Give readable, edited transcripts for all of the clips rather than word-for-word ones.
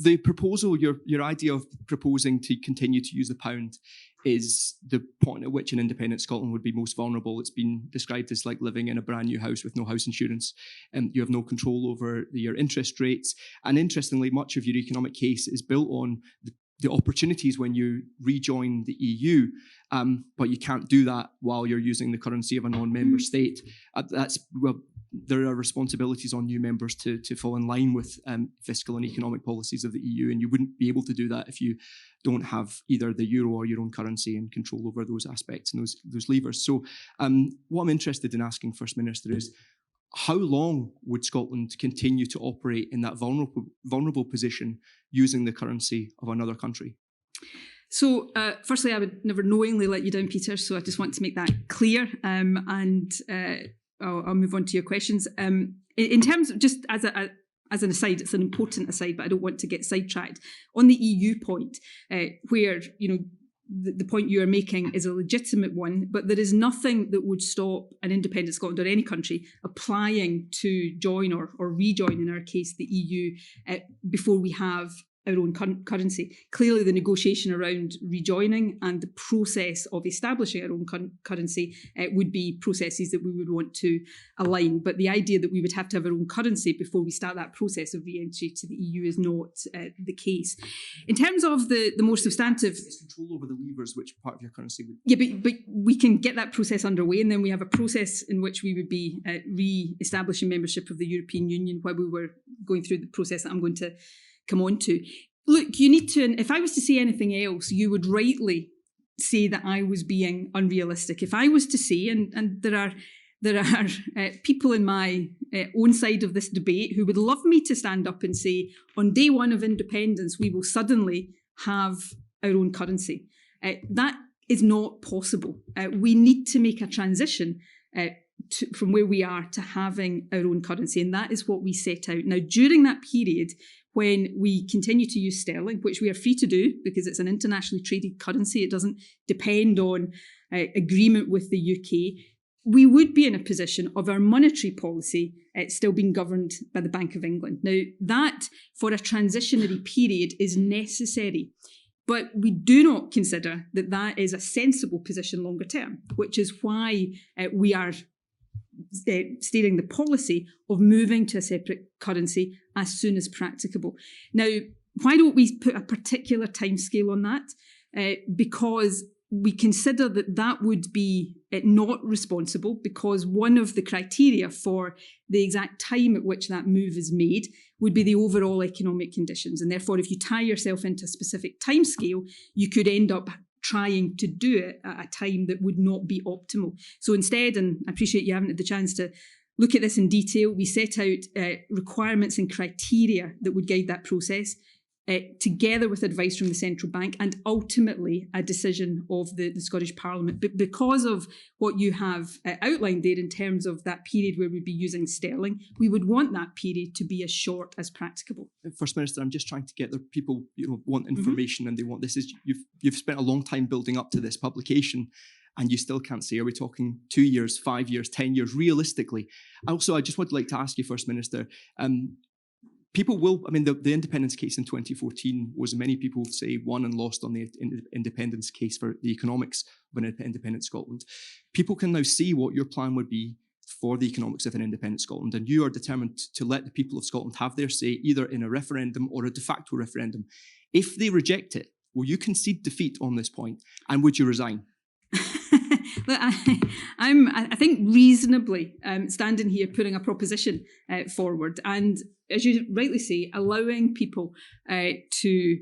the proposal, your idea of proposing to continue to use the pound is the point at which an independent Scotland would be most vulnerable. It's been described as like living in a brand new house with no house insurance. You have no control over your interest rates. And interestingly, much of your economic case is built on the opportunities when you rejoin the EU, but you can't do that while you're using the currency of a non-member state. There are responsibilities on new members to fall in line with fiscal and economic policies of the EU, and you wouldn't be able to do that if you don't have either the euro or your own currency and control over those aspects and those levers. So what I'm interested in asking First Minister is, how long would Scotland continue to operate in that vulnerable position using the currency of another country? So, firstly, I would never knowingly let you down, Peter, so I just want to make that clear, and I'll move on to your questions. In terms of, just as an aside, it's an important aside, but I don't want to get sidetracked. On the EU point, where, the point you are making is a legitimate one, but there is nothing that would stop an independent Scotland or any country applying to join or rejoin, in our case, the EU, before we have our own currency. Clearly, the negotiation around rejoining and the process of establishing our own currency would be processes that we would want to align. But the idea that we would have to have our own currency before we start that process of re-entry to the EU is not the case. In terms of the more substantive... It's control over the levers, which part of your currency would... Yeah, but we can get that process underway, and then we have a process in which we would be re-establishing membership of the European Union while we were going through the process that I'm going to come on to. Look, you need to, if I was to say anything else, you would rightly say that I was being unrealistic. If I was to say, and there are people in my own side of this debate who would love me to stand up and say, on day one of independence, we will suddenly have our own currency. That is not possible. We need to make a transition from where we are to having our own currency, and that is what we set out. Now, during that period, when we continue to use sterling, which we are free to do because it's an internationally traded currency, it doesn't depend on agreement with the UK, we would be in a position of our monetary policy still being governed by the Bank of England. Now, that for a transitionary period is necessary, but we do not consider that that is a sensible position longer term, which is why we are steering the policy of moving to a separate currency as soon as practicable. Now, why don't we put a particular timescale on that? Because we consider that that would be not responsible, because one of the criteria for the exact time at which that move is made would be the overall economic conditions. And therefore, if you tie yourself into a specific timescale, you could end up trying to do it at a time that would not be optimal. So instead, and I appreciate you haven't had the chance to look at this in detail, we set out requirements and criteria that would guide that process, together with advice from the central bank, and ultimately a decision of the Scottish Parliament. But because of what you have outlined there in terms of that period where we'd be using sterling, we would want that period to be as short as practicable. First Minister, I'm just trying to get the people want information, and they want this. You've spent a long time building up to this publication, and you still can't say, are we talking 2 years, 5 years, 10 years, realistically? Also, I just would like to ask you, First Minister, people will, the independence case in 2014 was, many people say, won and lost on the independence case for the economics of an independent Scotland. People can now see what your plan would be for the economics of an independent Scotland, and you are determined to let the people of Scotland have their say, either in a referendum or a de facto referendum. If they reject it, will you concede defeat on this point, and would you resign? Look, I think reasonably standing here putting a proposition forward, and as you rightly say, allowing people to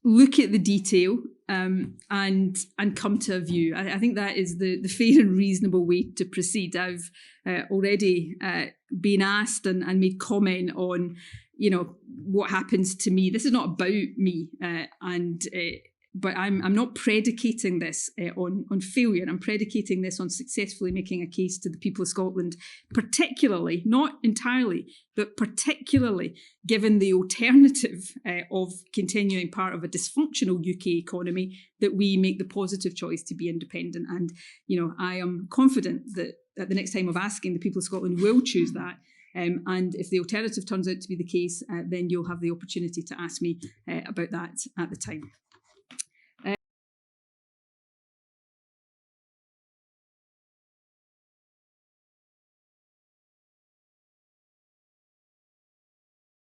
look at the detail and come to a view. I think that is the fair and reasonable way to proceed. I've already been asked and made comment on, what happens to me. This is not about me, but I'm not predicating this on failure. I'm predicating this on successfully making a case to the people of Scotland, particularly, not entirely, but particularly given the alternative of continuing part of a dysfunctional UK economy, that we make the positive choice to be independent. And, I am confident that at the next time of asking, the people of Scotland will choose that. And if the alternative turns out to be the case, then you'll have the opportunity to ask me about that at the time.